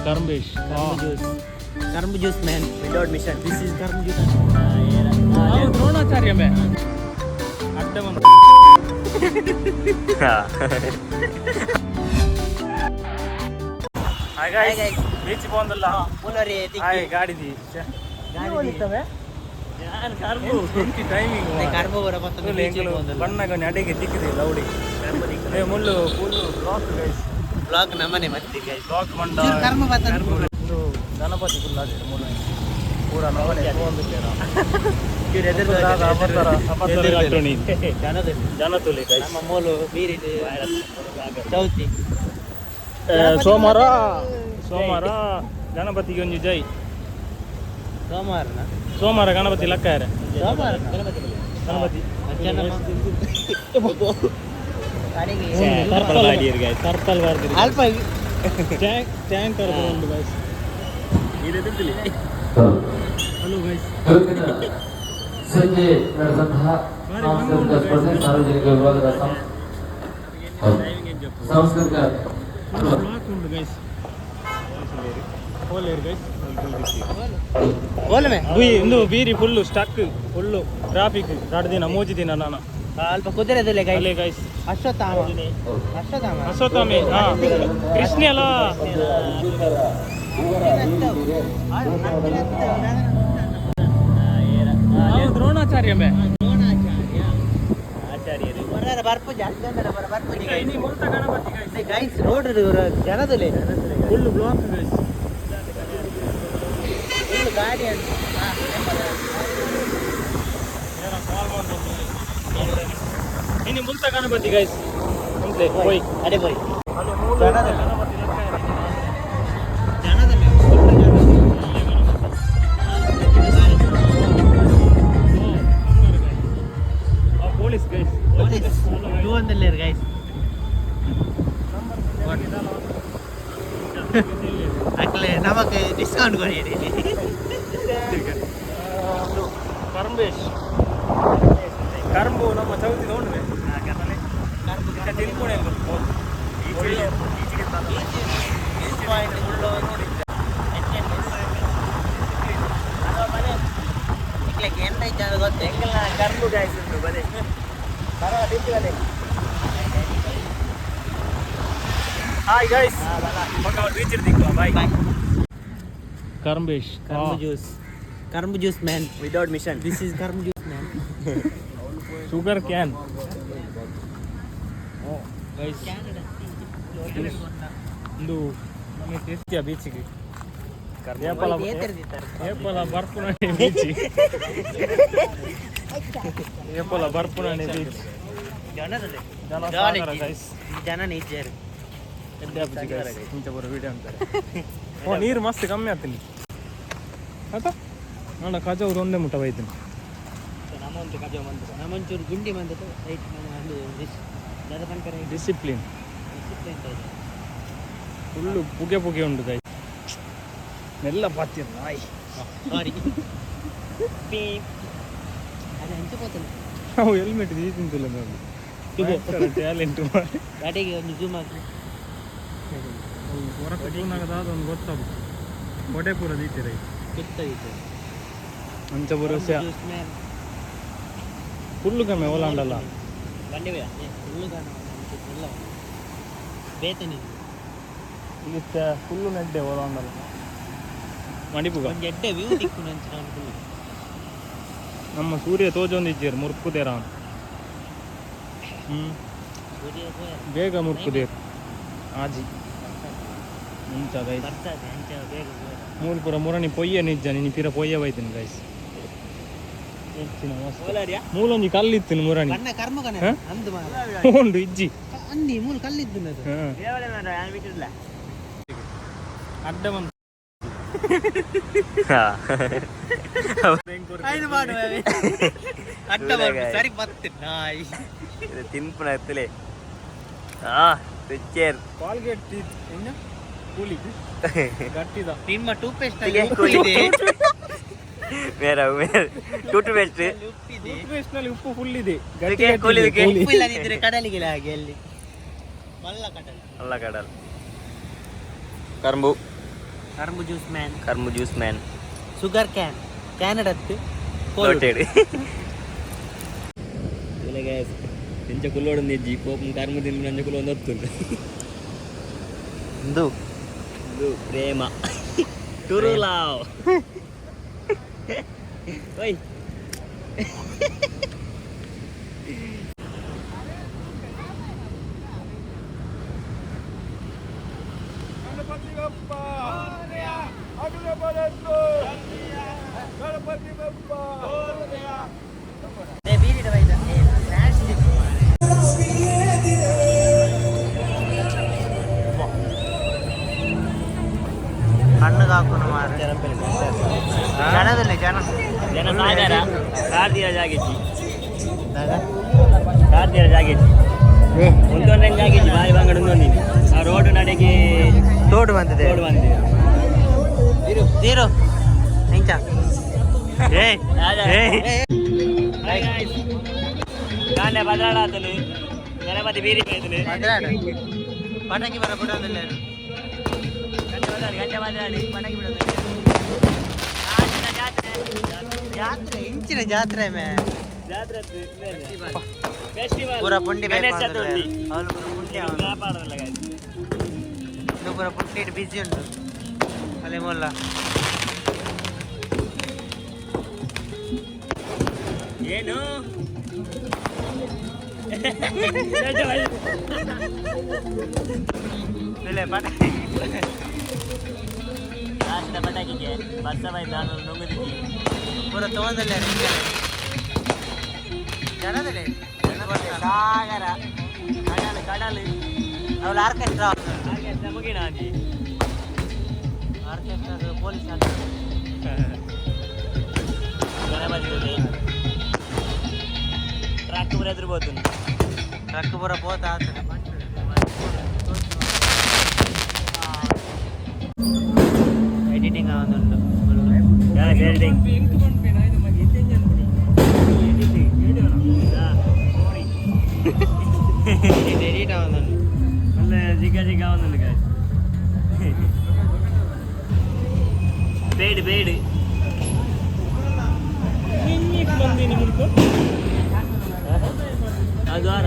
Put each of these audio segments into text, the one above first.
Karmbesh. Karma juice man without mission. This is karma juice. Dronacharya man. Addavan. Hi guys. Beach bondalla. Pulare Hi gaadi di. ಯಾರು ಕಾರ್ಬು timing carbo ಬರ ಮತ್ತೆ beach bondalla. ಬಣ್ಣಗನೆ ಅಡೆಗೆ ತಿಕ್ಕಿದೆ ಲೌಡಿ. ಏ ಮುಳ್ಳು full block guys. Block ನಮ್ಮನೆ ಮತ್ತೆ guys. Block ಮಂಡ. ಕರ್ಮ ಬತ್ತ ಇದು ಗಣಪತಿ ಫುಲ್ ಆಗಿದೆ ಮುಳ್ಳು. ಪೂರ ನಮ್ಮನೆ ಹೋಗಿದ್ದೇನ. ಇವ್ರು ಎದುರು ಜನತುಲಿ ಗೈಸ್. ನಮ್ಮ ಮೂಲು ಬೀರಿ ಚೌತಿ ಸೋಮವಾರ ಗಣಪತಿಗೆ ಒಂದು ಜೈ. ಸೋಮವಾರ ಗಣಪತಿ ಲೆಕ್ಕ ಯಾರ ಗಣಪತಿ ಅಲ್ಪ ಟ್ಯಾಂಕರ್ ಉಂಟು ಗೈಸ್. Hello guys. ಸಂಜೆ ನಡೆದಂತಹ ಸಾಂಸ್ಕೃತಿಕ ಸ್ಪರ್ಧೆ ಸಾರ್ವಜನಿಕ ವಿಭಾಗದ ಸಾಂಸ್ಕೃತಿಕ ಉಂಟು ಗೈಸ್. ಇಂದು ಬೀರಿ ಫುಲ್ಲು ಸ್ಟಕ್ ಫುಲ್ಲು ಟ್ರಾಫಿಕ್ 2 ದಿನ 3 ದಿನ ನಾನು ಅಲ್ಪ ಕುದುರೆದಲ್ಲೇ ಗೈಸ್. ಅಶ್ವತ್ಥಾಮೆ ಕೃಷ್ಣ ಅಲ್ಲ ದ್ರೋಣಾಚಾರ್ಯ ಮೇ ಬರ್ಪು ಜಾಸ್ತಿ ಗೈಸ್ ರೋಡ್ ಜನದಲ್ಲಿ ಫುಲ್ ಬ್ಲಾಕ್ ಗೈಸ್. ಫುಲ್ ಗಾಡಿ ಇನ್ನು ಮುಂತ ಗಣಪತಿ ಗೈಸ್ ಮುಂದೆ ಹೋಯ್ ಅದೇ ಹೋಯ್ ಪೊಲೀಸ್ ಗೈಸ್ ಗೈಸ್ ಅಕ್ಲೆ ನಮಗೆ ಡಿಸ್ಕೌಂಟ್ ಕೊಡಿ. ಕರ್ಂಬೇಶ್ ಕರ್ಂಬು ನಮ್ಮ ಚೌತಿ ನೋಡ್ವೆ ತಿಳ್ಕೊಂಡೆ ಏನೈತೆ ಗೊತ್ತೆ ಕರ್ಬು ಗಾಯ್ಸ್ ಉಂಟು ಬನ್ನಿ hi guys beach ಇರ್ತಿಕ್ಕ bye. ಕರ್ಂಬೇಶ್ Karma juice man without mission. This is karma juice man. Sugar can. Oh guys. ಇಂದು ನಮಗೆ ಟೇಸ್ಟಿಯ ಬೀಚಿಗೆ ಏಪಲ ಬರ್ಪುನಾಣಿ ಬೀಚ್. ಏಪಲ ಬರ್ಪುನಾಣಿ ಬೀಚ್ ಜನ ನಿಜರು ಇಂಚ ಬರೋ ವಿಡಿಯೋ ಅಂತಾರೆ. ಓ ನೀರು ಮಸ್ತ್ ಕಮ್ಮಿ ಆಗ್ತೀನಿ ಆಯ್ತಾ ನೋಡ ಕಜಾವ್ರು ಒಂದೇ ಮುಟ್ಟ ಬೈತೀನಿ. ನಮ್ಮಂಚೂರು ಗುಂಡಿ ಬಂದದ್ದು ಡಿಸಿಪ್ಲಿನ್ ಫುಲ್ಲು ಪುಗೆ ಉಂಟು ಕೈ ಮೆಲ್ಲ ಪಾತಿಯ ನಾಯಿ. ಸಾರಿ ಅದು ಹಂಚಿపోతుంది ನಾವು ಹೆಲ್ಮೆಟ್ ತಿಂತಿಲ್ಲ ನೋಡಿ ಟ್ಯಾಲೆಂಟ್ ಗಾಡಿಗೆ ಒಂದು ಜೂಮ್ ಹಾಕಿ ಹೊರಗದಾದ ಒಂದು ಗೊತ್ತಾಗ ಕೋಟೆ ಪೂರ ದೀತಿರ ಗೊತ್ತಾಗಿತ್ತು ಅಂಚ ಭರೋಸೆ ಫುಲ್ಲು ಕಮ್ಮಿ ಓಲಾಂಡಲ್ಲ ಬಂಡಿ ಫುಲ್ಲು ಎಲ್ಲ ಬೇತನಿ ಇತ್ತ ಫುಲ್ಲು ನೆಡ್ಡೆ ಓಲಾಂಡಲ್ಲ ಮಣಿಪುಗ ಒಂದು ಎಡ್ಡೆ ವ್ಯೂ ದಿಕ್ಕು ನಂಚ ಫುಲ್ಲು ನಮ್ಮ ಸೂರ್ಯ ತೋಜೊಂದಿದ್ದೀರು ಮುರ್ಕುದೇರ ಬೇಗ ಮುರ್ಕುದೇರು ಆಜಿ ಇಂಚ ಗೈಸ್ ಮೂಲ್ಪುರ ಮುರಣಿ ಪೊಯ್ಯ ನಿಜ್ಜ ನೀನು ಪಿರ ಪೊಯ್ಯ ಬೈತೀನಿ ಗೈಸ್. ಮೂಲೊಂಜಿ ಕಲ್ಲಿತ್ತಿನ ಮುರಣಿ ಉಂಡು ಇಜ್ಜಿ ಮೂಲ ಕಲ್ಲಿದ್ದು ಅಡ್ಡ ಬಂದು ಸರಿ ಬತ್ತೆ ನಾಯಿ ತಿನ್ಪುನ ಎತ್ತಲೆ ಕಾಲ್ಗೇಟ್ ಕೂಲಿ ಗಟ್ಟಿದ ನಿಮ್ಮ ಟೂತ್ ಪೇಸ್ಟ್ ನಲ್ಲಿ ಉಪ್ಪು ಫುಲ್ ಇದೆ ಉಪ್ಪಿಲ್ಲದಿದ್ರೆ ಕಡಲಿಗೆ ಹಾಗೆ ಅಲ್ಲಿ ಅಲ್ಲ ಕಡಲ್ ಕರ್ಂಬು ಕರ್ಮು ಜ್ಯೂಸ್ ಮ್ಯಾನ್. ಕರ್ಮು ಜ್ಯೂಸ್ ಮ್ಯಾನ್. ಶುಗರ್ ಕ್ಯಾನ್ ಕ್ಯಾನಡತ್ತು ಕೋಟೆಡ್ ಇಲ್ಲಗೆ ಎಂಚ ಕುಲ್ಲೋಡು ನಿಜ್ಜಿ ಕೋಪಂ ಕರ್ಮು ತಿಂದು ನಂಜ ಕುಲ್ಲ ಒಂದು ಹೊತ್ತು ಇಂದು ಇದು ಪ್ರೇಮ ಟುರು ಲಾವ್ ಓಯ್ ಕಣ್ಣು ಹಾಕೋಣ ಮಾರ ಜನದಲ್ಲಿ ಜನ ಸಾಗರ ಕಾರ್ದಿರ ಜಾಗಿಜ್ಜಿ ಕಾರ್ದಿರ ಜಾಗಿಜ್ಜಿ ಒಂದೊಂದೇ ಜಾಗಿಜ್ಜಿ ಬಾಯಿ ಬಂಗಡ ಒಂದೊಂದಿನಿ ಆ ರೋಡ್ ನಡೆಗೆ ತೋಡು ಬಂದಿದೆ ರೋಡ್ ಬಂದಿದೆ ತೀರು ನಿಂಚ ಕಾಂಡೆ ಬದಲಾಡಾತನು ಗಣಪತಿ ಬೀರಿ ಬೇತನು ಪಟಾಕಿ ಬರ ಬಿಡೋದಿಲ್ಲ ಗಂಟೆ ಬದಲಾಡಿ ಪಟಾಕಿ ಬಿಡೋದು ಜಾತ್ರೆ ಇಂಚಿನ ಜಾತ್ರೆ ಮೇ ಜಾತ್ರೆ ಪೂರ ಪುಂಡಿ ಪೂರ ಪುಂಡಿ ಬಿಸಿ ಉಂಟು ಅಲ್ಲೇ ಮೊಲ್ಲ ಏನು ಪಟಾಕಿ ಪಟಾಕಿಗೆ ಬಸ್ಸ ಬೈ ನಾನು ನುಂಗುದಿದ್ದಿ ಪೂರ ತಗೊಂಡಲ್ಲ ಜನದಲ್ಲಿ ಸಾಗರ ಕಡಲು ಕಡಲು ಅವಳು ಆರ್ಕೆಸ್ಟ್ರಾ ಮುಗಿನ ಅಂದಿ ಆರ್ಕೆಸ್ಟ್ರಾ ಪೊಲೀಸ್ ಗಣಪತಿ ಟ್ರಕ್ ಪೂರ ಎದುರುಬೋತು ಟ್ರಕ್ ಪೂರ ಬೋತ ಆಗ್ತದೆ ಎಡಿಟಿಂಗ್ ಆಗೋದುಂಟು ಎಡಿಟ್ ಆಗೋದುಂಟು ಅಲ್ಲ ಜಿಗ ಜಿಗ ಒಂದು ಬೇಡಿ ಬೇಡಿ ಅದು ವಾರ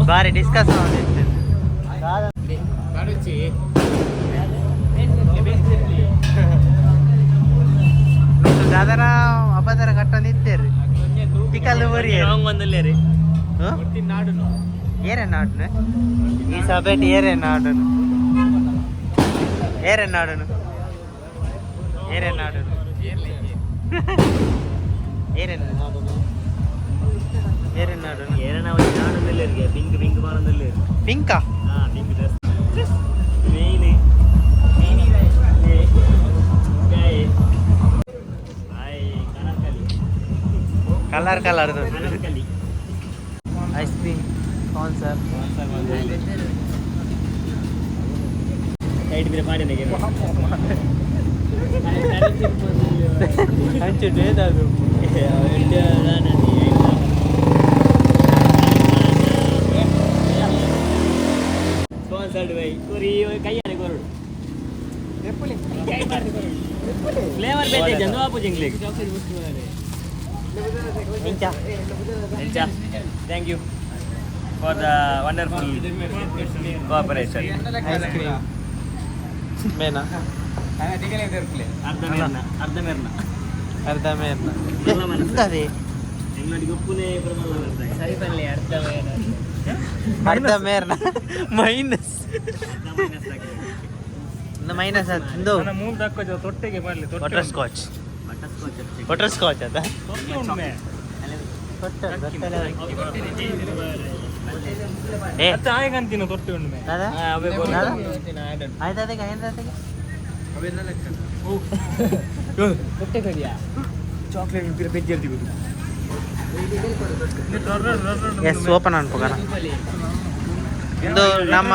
ಬಾರಿ ಡಿಸ್ಕಸ್ ದಾದರ ಅಬದರ ಕಟ್ಟೊಂದು ಇತ್ತೇರಿ ಟಿಕಲ್ಲು ಬರಿ ಒಂದಲ್ಲೇ ರೀ ಏರೇನು ನಾಡುನು ಈ ಸಭೆಟ್ ಏರೇನು ನಾಡುನು ಏರೇನು ನಾಡುನು ಏರೇನು ನಾಡುನು ಏರೇನು ಏರೇನು ನಾಡುನು ಏರನ ನಾಡೊಂದಲ್ಲೇ ರೀ ಪಿಂಕ್ ಪಿಂಕ್ ಬಾಳೊಂದಲ್ಲೇ ರೀ ಪಿಂಕಾ ಹಾಂ ಪಿಂಕ್ ಡ್ರೆಸ್ ಮೇಯ್ನ್ ಕಲರ್ ಕಲರ್ದು ಕಲಿ ice cream Kaun sir side ಬೇರೆ ಮಾಡಿ ಹಂಚು ಡೇದದು ಸ್ಪಾನ್ಸರ್ಡ್ ಬೈ ಕುರಿ ಕೈಯಾನೆ ಕೊರಡು ಫ್ಲೇವರ್ ಬೇತೆ ಜಂಗವಾಪು ಜಿಂಗ್ಲಿಗೆ thank you for the wonderful cooperation ice cream ಮೇನಾ ಅರ್ಧ ಮೇರ್ನ ಅರ್ಧ ಮೇರ್ನ ಎಂತದೆ ಎಂಗ್ಲಂಡಿ ಗೊಪ್ಪುನೇ ಪ್ರಮಾಣ ಸರಿ ಬರಲಿ ಅರ್ಧ ಮೇರ್ನ ಮೈನಸ್ ಮೈನಸ್ ಅದು ಮೂರು ದಕ್ಕ ತೊಟ್ಟೆಗೆ ಬರಲಿ ಬಟರ್ ಸ್ಕಾಚ್ ಬಟರ್ ಸ್ಕಾಚ್ ಅದ ಏ ಆಯ್ಕಂತೀನಿ ತೊಟ್ಟೆ ಉಂಡೆ ದಾದಾ ಆಯ್ತು ಅದಕ್ಕೆ ಆಯ್ತು ಅದಕ್ಕೆ ತೊಟ್ಟೆ ಕರಿಯಾ ಚಾಕ್ಲೇಟ್ ಪೆಜ್ಜಿ ಇರ್ತೀವಿ ಎಸ್ ಓಪನ್ ಅನ್ಕೋಣ ಇಂದು ನಮ್ಮ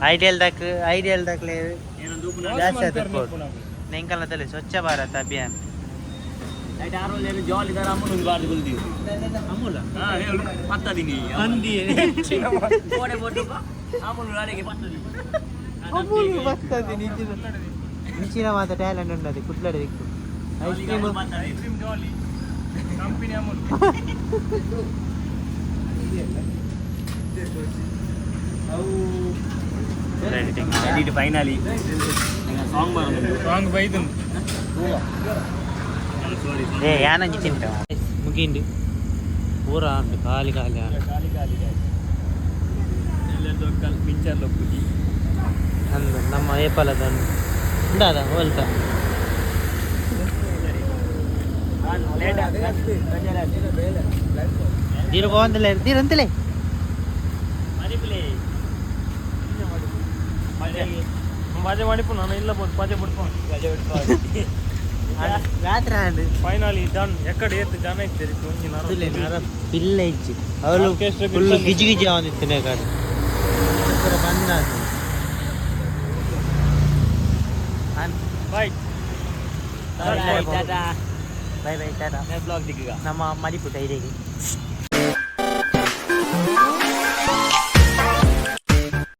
ಐಡಿಯಲ್ ದಾಖಲೆ ಜಾಸ್ತಿ ಆಗ್ತಿರ್ಬೋದು ನೆಂಕಲದಲ್ಲಿ ಸ್ವಚ್ಛ ಭಾರತ್ ಅಭಿಯಾನ అయితే ఆ రోజు నేను జాలి ధర అమ్మును వాడి గుల్ది ಅಮೂಲ ಹೇಳು ಪತ್ತದಿನಿ ಅಂದಿ ಕೋಡೆ ಬೋಟು ಅಮುನು ರಾಡಿಗೆ ಪತ್ತದಿ ಅಮೂಲು ಬರ್ತದೆ మించిన మాత టాలెంట్ ఉన్నది కుట్లాడి దిక్కు ఐస్ క్రీమ్ ಐಸ್ ಕ್ರೀಮ್ ಜಾಲಿ ಕಂಪನಿ ಅಮೂಲ್ ఇది ఫైనలీ సాంగ్ బరుంది ಸಾಂಗ್ ಬೈದು ఏ యానంచి తింటా ముగిండి ఊర అంటు ఖాళీ ఖాళీ ఖాళీ ఖాళీ ಎಲ್ಲೆಂದೋ ಪಿಂಚರ್ ಲೊಕ್ಕುತಿ ಅಂದು ನಮ್ಮ ಏಪಲದನ್ನು ಉಂಡಾದ ಹೋಲ್ಕ దీని బాగుందిలే దీని అంతలే ಮಜೆ ಮಾಡಿಪು ನಾನು ಇಲ್ಲ ಮಜೆ ಬಿಡ್ಕೊಂಡು రాత్రి అండి ಫೈನಲಿ ಡನ್ ಎಕ್ಕಡೆ ಏತ್ ಜನ ಇದ್ದೀರಿ పిల్ల ఇచ్చి అవలు ఫుల్ గిజి గిజి ఉంది తినే కాదు ಬಂದ ಬಾಯ್ ಬೈ ಬೈ ಟಾಟಾ ಬ್ಲಾಗ್ ದಿಗ್ಗ ನಮ್ಮ ಮರಿಪುಟ ಇದೀಗ